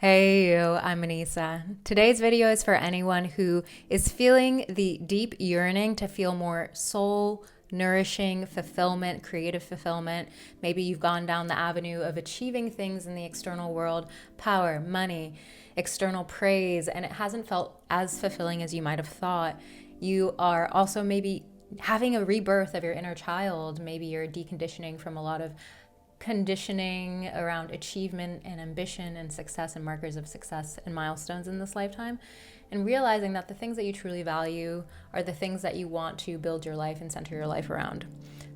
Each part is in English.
Hey you, I'm Anissa. Today's video is for anyone who is feeling the deep yearning to feel more soul nourishing fulfillment, creative fulfillment. Maybe you've gone down the avenue of achieving things in the external world, power, money, external praise, and it hasn't felt as fulfilling as you might have thought. You are also maybe having a rebirth of your inner child. Maybe you're deconditioning from a lot of conditioning around achievement and ambition and success and markers of success and milestones in this lifetime, and realizing that the things that you truly value are the things that you want to build your life and center your life around.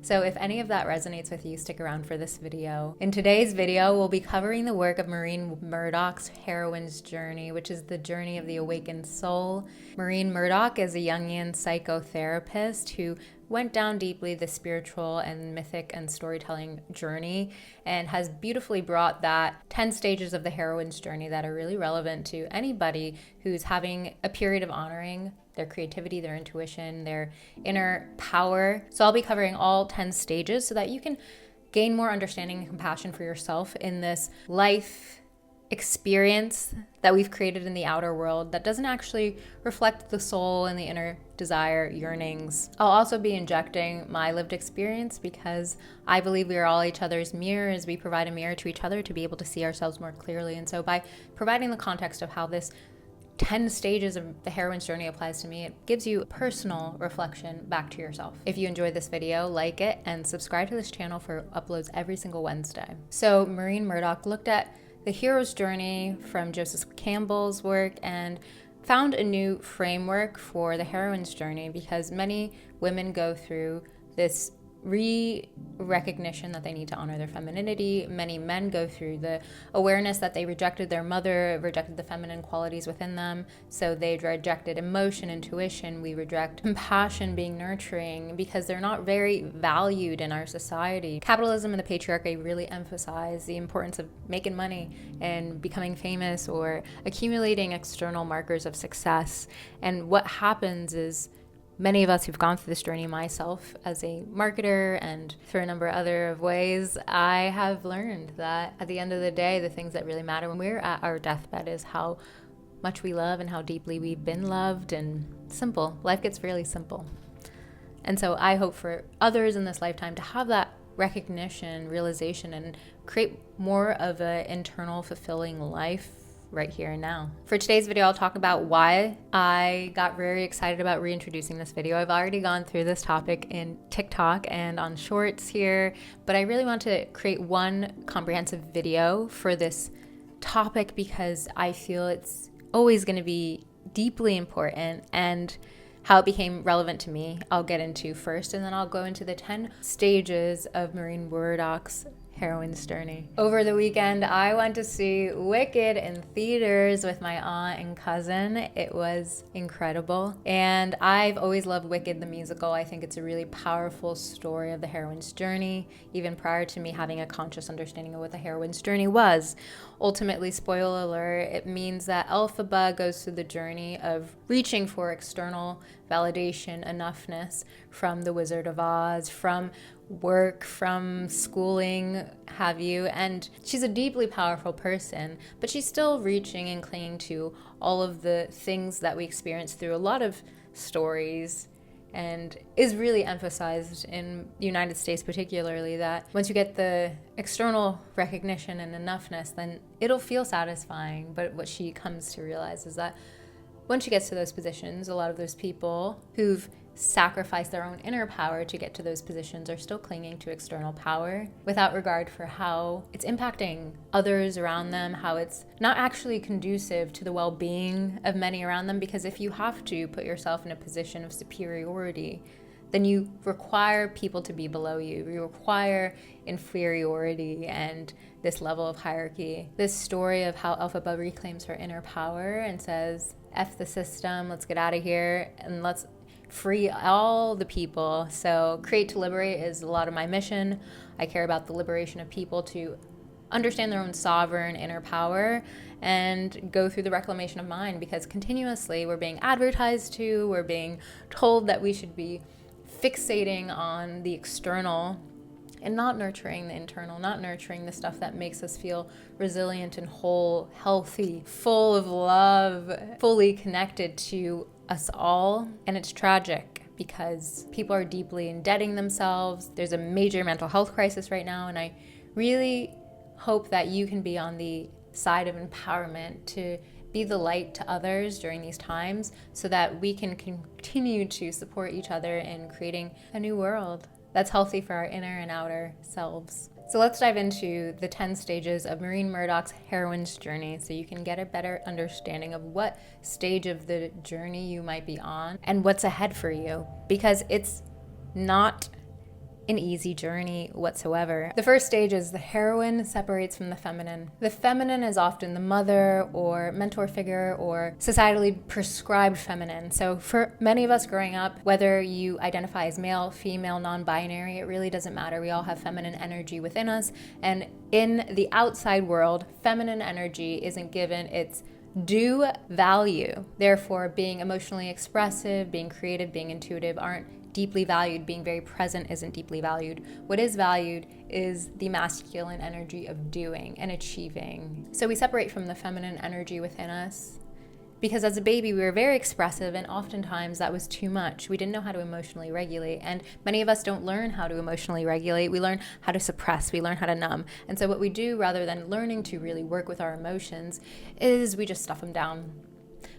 So if any of that resonates with you, stick around for this video. In today's video, we'll be covering the work of Maureen Murdock's Heroine's Journey, which is the journey of the awakened soul. Maureen Murdock is a Jungian psychotherapist who went down deeply the spiritual and mythic and storytelling journey and has beautifully brought that 10 stages of the heroine's journey that are really relevant to anybody who's having a period of honoring their creativity, their intuition, their inner power. So I'll be covering all 10 stages so that you can gain more understanding and compassion for yourself in this life experience that we've created in the outer world that doesn't actually reflect the soul and the inner desire, yearnings. I'll also be injecting my lived experience because I believe we are all each other's mirrors. We provide a mirror to each other to be able to see ourselves more clearly. And so by providing the context of how this 10 stages of the heroine's journey applies to me, it gives you personal reflection back to yourself. If you enjoyed this video, like it and subscribe to this channel for uploads every single Wednesday. So Maureen Murdock looked at the hero's journey from Joseph Campbell's work and found a new framework for the heroine's journey because many women go through this recognition that they need to honor their femininity. Many men go through the awareness that they rejected their mother, rejected the feminine qualities within them. So they rejected emotion, intuition. We reject compassion, being nurturing, because they're not very valued in our society. Capitalism and the patriarchy really emphasize the importance of making money and becoming famous or accumulating external markers of success. And what happens is many of us who've gone through this journey, myself as a marketer and through a number of other ways, I have learned that at the end of the day, the things that really matter when we're at our deathbed is how much we love and how deeply we've been loved, and simple. Life gets really simple. And so I hope for others in this lifetime to have that recognition, realization, and create more of an internal fulfilling life right here and now. For today's video, I'll talk about why I got very excited about reintroducing this video. I've already gone through this topic in TikTok and on shorts here, but I really want to create one comprehensive video for this topic because I feel it's always going to be deeply important, and how it became relevant to me I'll get into first, and then I'll go into the 10 stages of Maureen Murdock's heroine's journey. Over the weekend, I went to see Wicked in theaters with my aunt and cousin. It was incredible. And I've always loved Wicked, the musical. I think it's a really powerful story of the heroine's journey, even prior to me having a conscious understanding of what the heroine's journey was. Ultimately, spoiler alert, it means that Elphaba goes through the journey of reaching for external validation, enoughness from the Wizard of Oz, from work, from schooling, have you, and she's a deeply powerful person, but she's still reaching and clinging to all of the things that we experience through a lot of stories, and is really emphasized in the United States particularly, that once you get the external recognition and enoughness, then it'll feel satisfying. But what she comes to realize is that once she gets to those positions, a lot of those people who've sacrificed their own inner power to get to those positions are still clinging to external power without regard for how it's impacting others around them, how it's not actually conducive to the well-being of many around them. Because if you have to put yourself in a position of superiority, then you require people to be below you. You require inferiority and this level of hierarchy. This story of how Elphaba reclaims her inner power and says, F the system, let's get out of here and let's free all the people. So create to liberate is a lot of my mission. I care about the liberation of people to understand their own sovereign inner power and go through the reclamation of mind, because continuously we're being advertised to, we're being told that we should be fixating on the external and not nurturing the internal, not nurturing the stuff that makes us feel resilient and whole, healthy, full of love, fully connected to us all. And it's tragic because people are deeply indebting themselves. There's a major mental health crisis right now, and I really hope that you can be on the side of empowerment to be the light to others during these times so that we can continue to support each other in creating a new world that's healthy for our inner and outer selves. So let's dive into the 10 stages of Maureen Murdock's heroine's journey so you can get a better understanding of what stage of the journey you might be on and what's ahead for you, because it's not an easy journey whatsoever. The first stage is the heroine separates from the feminine. The feminine is often the mother or mentor figure or societally prescribed feminine. So for many of us growing up, whether you identify as male, female, non-binary, it really doesn't matter. We all have feminine energy within us. And in the outside world, feminine energy isn't given its due value. Therefore, being emotionally expressive, being creative, being intuitive aren't deeply valued. Being very present isn't deeply valued. What is valued is the masculine energy of doing and achieving. So we separate from the feminine energy within us because as a baby we were very expressive, and oftentimes that was too much. We didn't know how to emotionally regulate, and many of us don't learn how to emotionally regulate. We learn how to suppress, we learn how to numb. And so what we do, rather than learning to really work with our emotions, is we just stuff them down.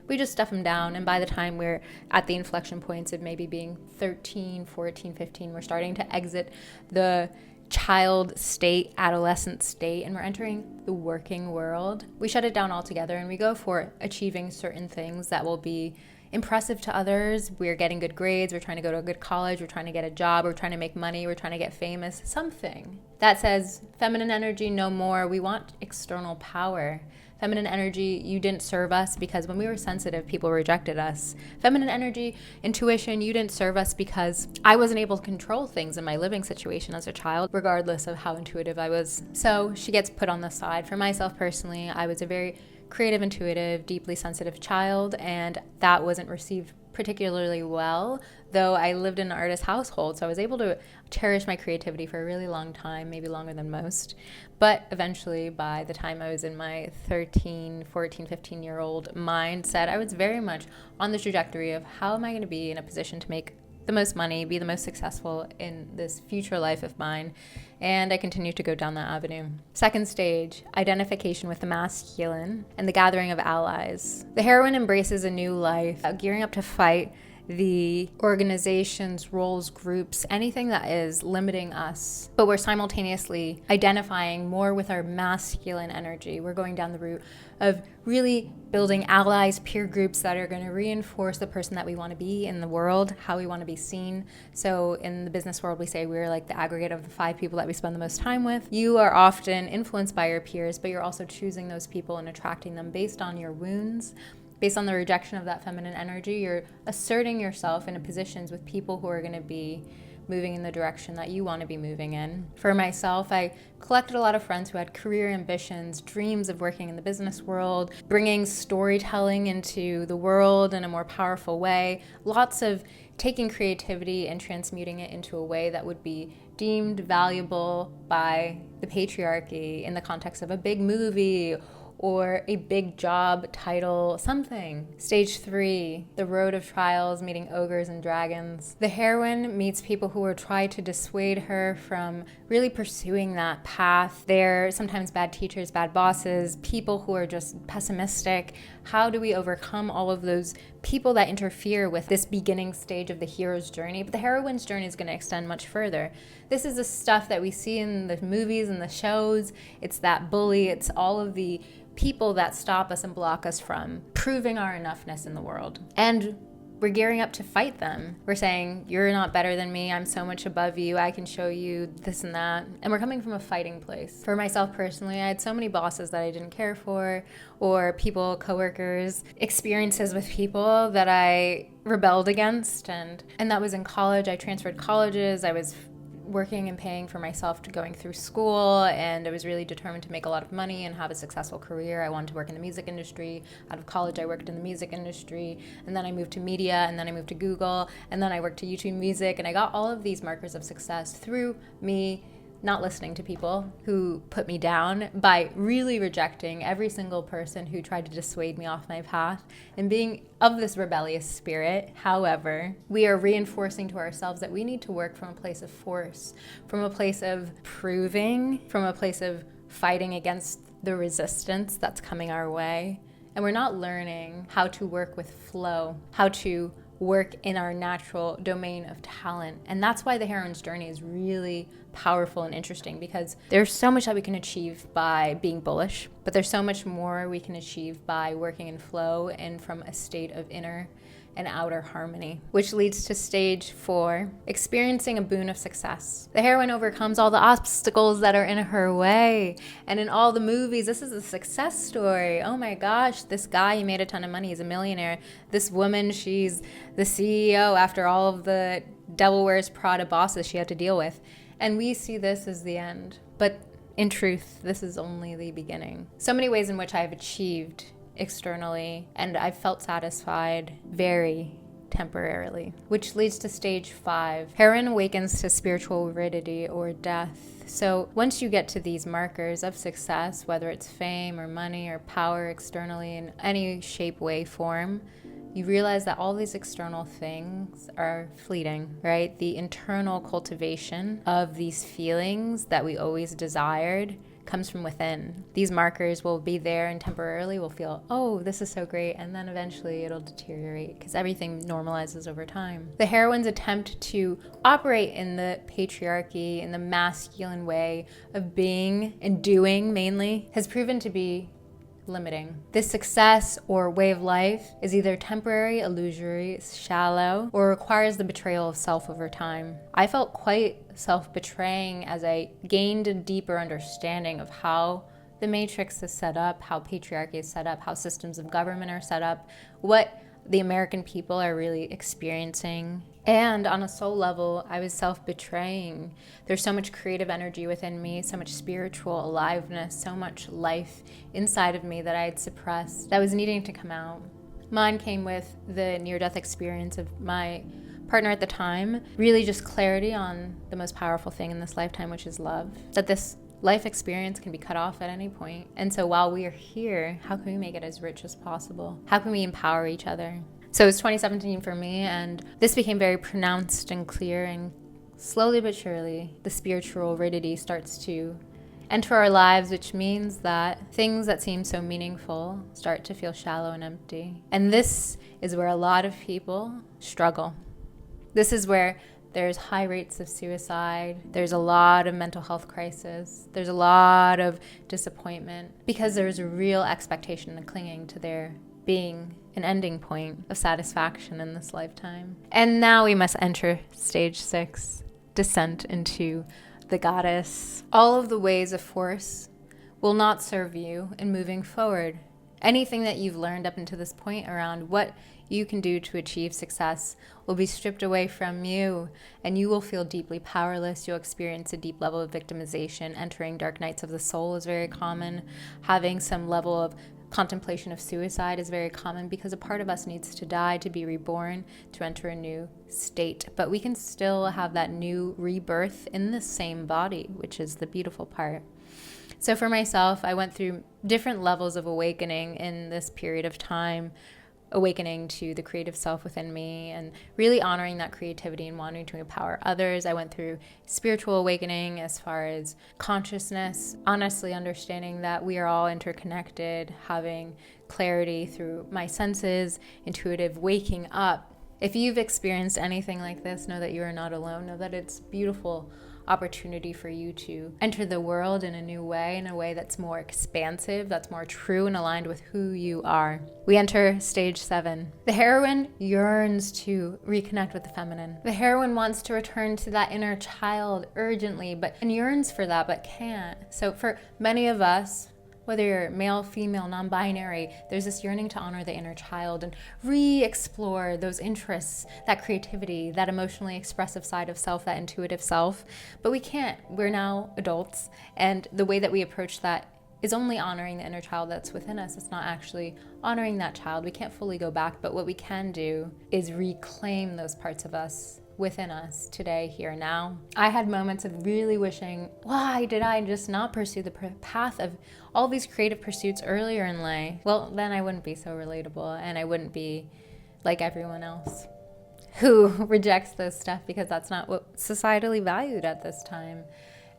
And by the time we're at the inflection points of maybe being 13, 14, 15, we're starting to exit the child state, adolescent state, and we're entering the working world. We shut it down altogether and we go for achieving certain things that will be impressive to others. We're getting good grades, we're trying to go to a good college, we're trying to get a job, we're trying to make money, we're trying to get famous, something. That says feminine energy, no more. We want external power. Feminine energy, you didn't serve us because when we were sensitive, people rejected us. Feminine energy, intuition, you didn't serve us because I wasn't able to control things in my living situation as a child, regardless of how intuitive I was. So she gets put on the side. For myself personally, I was a very creative, intuitive, deeply sensitive child, and that wasn't received particularly well, though I lived in an artist household, so I was able to cherish my creativity for a really long time, maybe longer than most. But eventually, by the time I was in my 13, 14, 15-year-old mindset, I was very much on the trajectory of how am I going to be in a position to make the most money, be the most successful in this future life of mine, and I continue to go down that avenue. Second stage, identification with the masculine and the gathering of allies. The heroine embraces a new life, gearing up to fight the organizations, roles, groups, anything that is limiting us. But we're simultaneously identifying more with our masculine energy. We're going down the route of really building allies, peer groups that are going to reinforce the person that we want to be in the world, how we want to be seen. So in the business world, we say we're like the aggregate of the 5 people that we spend the most time with. You are often influenced by your peers, but you're also choosing those people and attracting them based on your wounds. Based on the rejection of that feminine energy, you're asserting yourself in positions with people who are going to be moving in the direction that you want to be moving in. For myself, I collected a lot of friends who had career ambitions, dreams of working in the business world, bringing storytelling into the world in a more powerful way, lots of taking creativity and transmuting it into a way that would be deemed valuable by the patriarchy in the context of a big movie or a big job title, something. Stage 3, the road of trials, meeting ogres and dragons. The heroine meets people who are trying to dissuade her from really pursuing that path. They're sometimes bad teachers, bad bosses, people who are just pessimistic. How do we overcome all of those people that interfere with this beginning stage of the hero's journey? But the heroine's journey is going to extend much further. This is the stuff that we see in the movies and the shows. It's that bully, it's all of the people that stop us and block us from proving our enoughness in the world. And we're gearing up to fight them. We're saying, you're not better than me, I'm so much above you, I can show you this and that. And we're coming from a fighting place. For myself personally, I had so many bosses that I didn't care for, or people, coworkers, experiences with people that I rebelled against. And that was in college. I transferred colleges. I was working and paying for myself to going through school, and I was really determined to make a lot of money and have a successful career. I wanted to work in the music industry. Out of college, I worked in the music industry, and then I moved to media, and then I moved to Google, and then I worked to YouTube Music, and I got all of these markers of success through me not listening to people who put me down, by really rejecting every single person who tried to dissuade me off my path, and being of this rebellious spirit. However, we are reinforcing to ourselves that we need to work from a place of force, from a place of proving, from a place of fighting against the resistance that's coming our way. And we're not learning how to work with flow, how to work in our natural domain of talent. And that's why the heroine's journey is really powerful and interesting, because there's so much that we can achieve by being bullish, but there's so much more we can achieve by working in flow and from a state of inner and outer harmony, which leads to stage 4, experiencing a boon of success. The heroine overcomes all the obstacles that are in her way. And in all the movies, this is a success story. Oh my gosh, this guy, he made a ton of money, he's a millionaire. This woman, she's the CEO after all of the Devil Wears Prada bosses she had to deal with. And we see this as the end. But in truth, this is only the beginning. So many ways in which I have achieved externally, and I've felt satisfied very temporarily, which leads to stage 5. Heroine awakens to spiritual aridity or death. So once you get to these markers of success, whether it's fame or money or power externally in any shape, way, form, you realize that all these external things are fleeting, right? The internal cultivation of these feelings that we always desired comes from within. These markers will be there and temporarily we'll feel, oh, this is so great. And then eventually it'll deteriorate because everything normalizes over time. The heroine's attempt to operate in the patriarchy, in the masculine way of being and doing mainly, has proven to be limiting. This success or way of life is either temporary, illusory, shallow, or requires the betrayal of self over time. I felt quite self-betraying as I gained a deeper understanding of how the matrix is set up, how patriarchy is set up, how systems of government are set up, what the American people are really experiencing. And on a soul level, I was self-betraying. There's so much creative energy within me, so much spiritual aliveness, so much life inside of me that I had suppressed, that was needing to come out. Mine came with the near-death experience of my partner at the time, really just clarity on the most powerful thing in this lifetime, which is love. That this life experience can be cut off at any point. And so while we are here, how can we make it as rich as possible? How can we empower each other? So it was 2017 for me, and this became very pronounced and clear, and slowly but surely, the spiritual aridity starts to enter our lives, which means that things that seem so meaningful start to feel shallow and empty. And this is where a lot of people struggle. This is where there's high rates of suicide. There's a lot of mental health crisis. There's a lot of disappointment because there's a real expectation and clinging to there being an ending point of satisfaction in this lifetime. And now we must enter stage 6, descent into the goddess. All of the ways of force will not serve you in moving forward. Anything that you've learned up until this point around what you can do to achieve success will be stripped away from you, and you will feel deeply powerless. You'll experience a deep level of victimization. Entering dark nights of the soul is very common. Having some level of contemplation of suicide is very common because a part of us needs to die to be reborn, to enter a new state. But we can still have that new rebirth in the same body, which is the beautiful part. So for myself, I went through different levels of awakening in this period of time, awakening to the creative self within me and really honoring that creativity and wanting to empower others. I went through spiritual awakening as far as consciousness, honestly understanding that we are all interconnected, having clarity through my senses, intuitive waking up. If you've experienced anything like this, know that you are not alone. Know that it's beautiful opportunity for you to enter the world in a new way, in a way that's more expansive, that's more true and aligned with who you are. We enter stage 7. The heroine yearns to reconnect with the feminine. The heroine wants to return to that inner child urgently, and yearns for that, but can't. So for many of us, whether you're male, female, non-binary, there's this yearning to honor the inner child and re-explore those interests, that creativity, that emotionally expressive side of self, that intuitive self. But we can't. We're now adults, and the way that we approach that is only honoring the inner child that's within us. It's not actually honoring that child. We can't fully go back, but what we can do is reclaim those parts of us within us today, here, now. I had moments of really wishing, why did I just not pursue the path of all these creative pursuits earlier in life? Well, then I wouldn't be so relatable, and I wouldn't be like everyone else who rejects this stuff because that's not what societally valued at this time.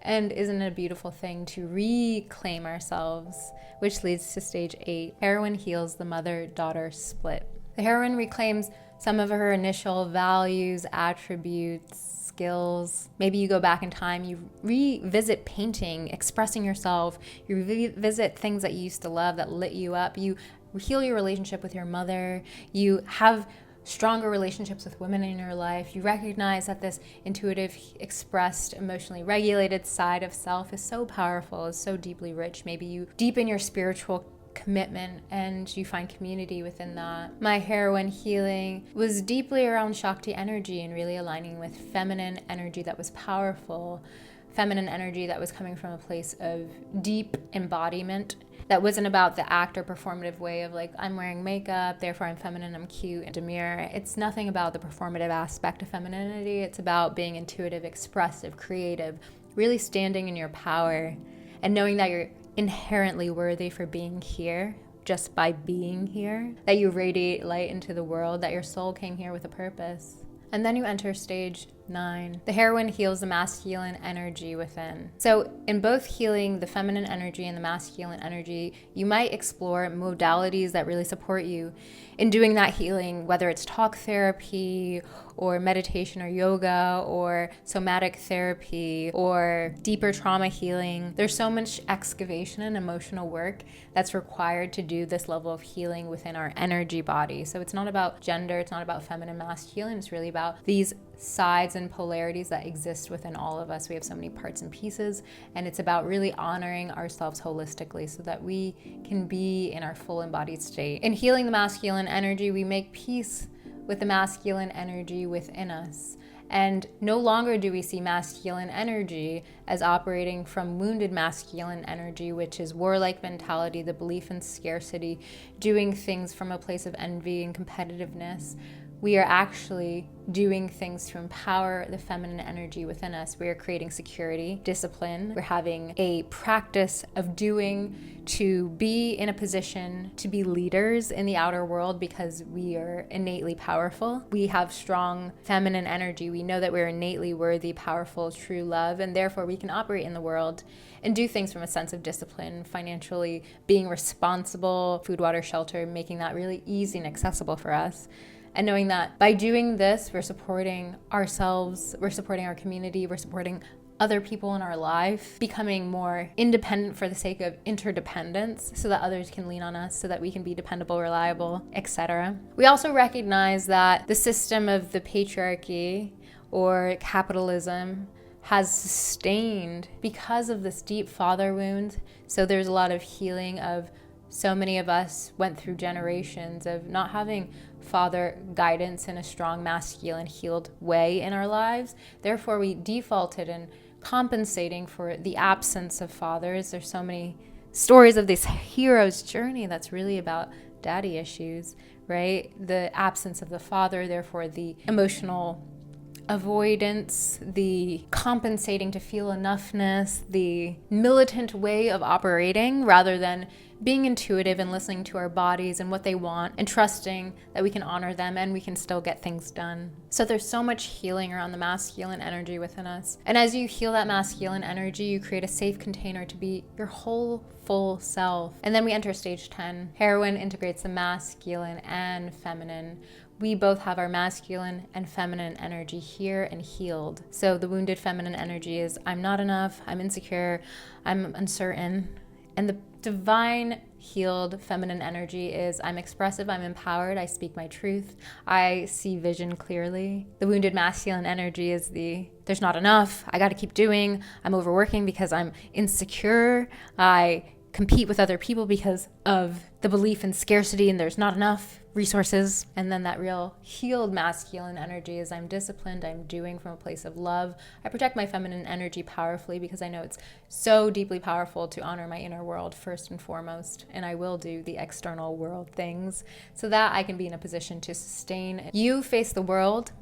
And isn't it a beautiful thing to reclaim ourselves, which leads to stage 8. Heroine heals the mother-daughter split. The heroine reclaims some of her initial values, attributes, skills. Maybe you go back in time, you revisit painting, expressing yourself, you revisit things that you used to love that lit you up, you heal your relationship with your mother, you have stronger relationships with women in your life. You recognize that this intuitive, expressed, emotionally regulated side of self is so powerful, is so deeply rich. Maybe you deepen your spiritual commitment and you find community within that. My heroine healing was deeply around Shakti energy and really aligning with feminine energy that was powerful, feminine energy that was coming from a place of deep embodiment. That wasn't about the act or performative way of like, I'm wearing makeup, therefore I'm feminine, I'm cute and demure. It's nothing about the performative aspect of femininity. It's about being intuitive, expressive, creative, really standing in your power and knowing that you're inherently worthy for being here just by being here, that you radiate light into the world, that your soul came here with a purpose. And then you enter stage 9. The heroine heals the masculine energy within. So in both healing the feminine energy and the masculine energy, you might explore modalities that really support you in doing that healing, whether it's talk therapy or meditation or yoga or somatic therapy or deeper trauma healing. There's so much excavation and emotional work that's required to do this level of healing within our energy body. So it's not about gender, it's not about feminine, masculine, it's really about these sides and polarities that exist within all of us. We have so many parts and pieces, and it's about really honoring ourselves holistically so that we can be in our full embodied state. In healing the masculine energy, we make peace with the masculine energy within us. And no longer do we see masculine energy as operating from wounded masculine energy, which is warlike mentality, the belief in scarcity, doing things from a place of envy and competitiveness. We are actually doing things to empower the feminine energy within us. We are creating security, discipline. We're having a practice of doing to be in a position to be leaders in the outer world because we are innately powerful. We have strong feminine energy. We know that we're innately worthy, powerful, true love, and therefore we can operate in the world and do things from a sense of discipline, financially being responsible, food, water, shelter, making that really easy and accessible for us. And knowing that by doing this, we're supporting ourselves, we're supporting our community, we're supporting other people in our life, becoming more independent for the sake of interdependence so that others can lean on us, so that we can be dependable, reliable, etc. We also recognize that the system of the patriarchy or capitalism has sustained because of this deep father wound. So there's a lot of healing of so many of us went through generations of not having father guidance in a strong, masculine, healed way in our lives. Therefore, we defaulted in compensating for the absence of fathers. There's so many stories of this hero's journey that's really about daddy issues, right? The absence of the father, therefore the emotional avoidance, the compensating to feel enoughness, the militant way of operating rather than being intuitive and listening to our bodies and what they want and trusting that we can honor them and we can still get things done. So there's so much healing around the masculine energy within us. And as you heal that masculine energy, you create a safe container to be your whole full self. And then we enter stage 10. Heroine integrates the masculine and feminine. We both have our masculine and feminine energy here and healed. So the wounded feminine energy is I'm not enough, I'm insecure, I'm uncertain. And the divine healed feminine energy is I'm expressive, I'm empowered, I speak my truth, I see vision clearly. The wounded masculine energy is there's not enough, I got to keep doing, I'm overworking because I'm insecure, I compete with other people because of the belief in scarcity and there's not enough resources. And then that real healed masculine energy is I'm disciplined, I'm doing from a place of love. I protect my feminine energy powerfully because I know it's so deeply powerful to honor my inner world first and foremost. And I will do the external world things so that I can be in a position to sustain. You face the world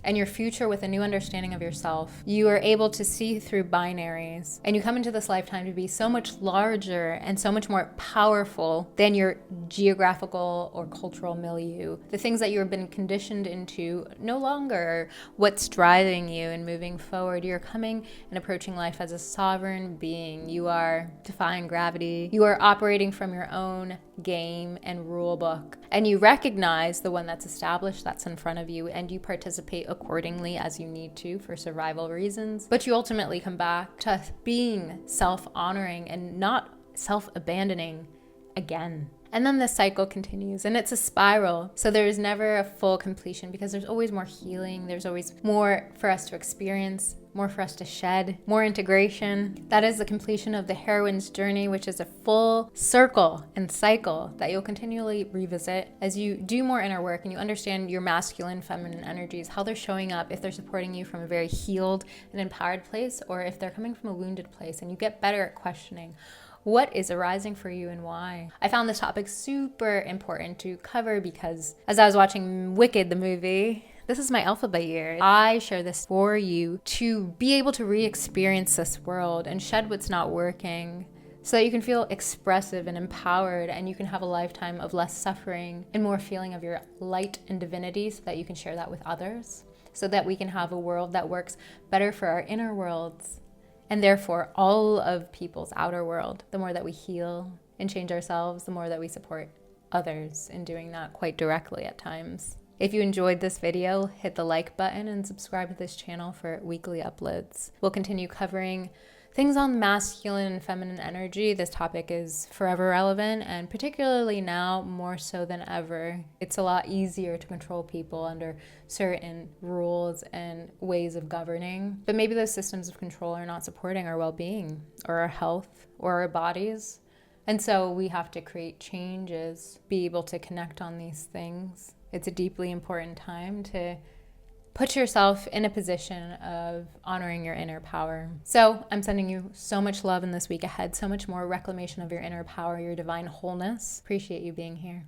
and your future with a new understanding of yourself. You are able to see through binaries, and you come into this lifetime to be so much larger and so much more powerful than your geographical or cultural milieu. The things that you have been conditioned into no longer what's driving you and moving forward. You're coming and approaching life as a sovereign being. You are defying gravity. You are operating from your own game and rule book, and you recognize the one that's established, that's in front of you, and you participate accordingly as you need to for survival reasons. But you ultimately come back to being self-honoring and not self-abandoning again. And then the cycle continues, and it's a spiral. So there is never a full completion, because there's always more healing. There's always more for us to experience, more for us to shed, more integration. That is the completion of the heroine's journey, which is a full circle and cycle that you'll continually revisit as you do more inner work and you understand your masculine, feminine energies, how they're showing up, if they're supporting you from a very healed and empowered place, or if they're coming from a wounded place, and you get better at questioning what is arising for you and why. I found this topic super important to cover because as I was watching Wicked, the movie, this is my alphabet year. I share this for you to be able to re-experience this world and shed what's not working, so that you can feel expressive and empowered, and you can have a lifetime of less suffering and more feeling of your light and divinity, so that you can share that with others, so that we can have a world that works better for our inner worlds, and therefore all of people's outer world. The more that we heal and change ourselves, the more that we support others in doing that quite directly at times. If you enjoyed this video, hit the like button and subscribe to this channel for weekly uploads. We'll continue covering things on masculine and feminine energy. This topic is forever relevant, and particularly now more so than ever. It's a lot easier to control people under certain rules and ways of governing, but maybe those systems of control are not supporting our well-being or our health or our bodies. And so we have to create changes, be able to connect on these things. It's a deeply important time to put yourself in a position of honoring your inner power. So I'm sending you so much love in this week ahead, so much more reclamation of your inner power, your divine wholeness. Appreciate you being here.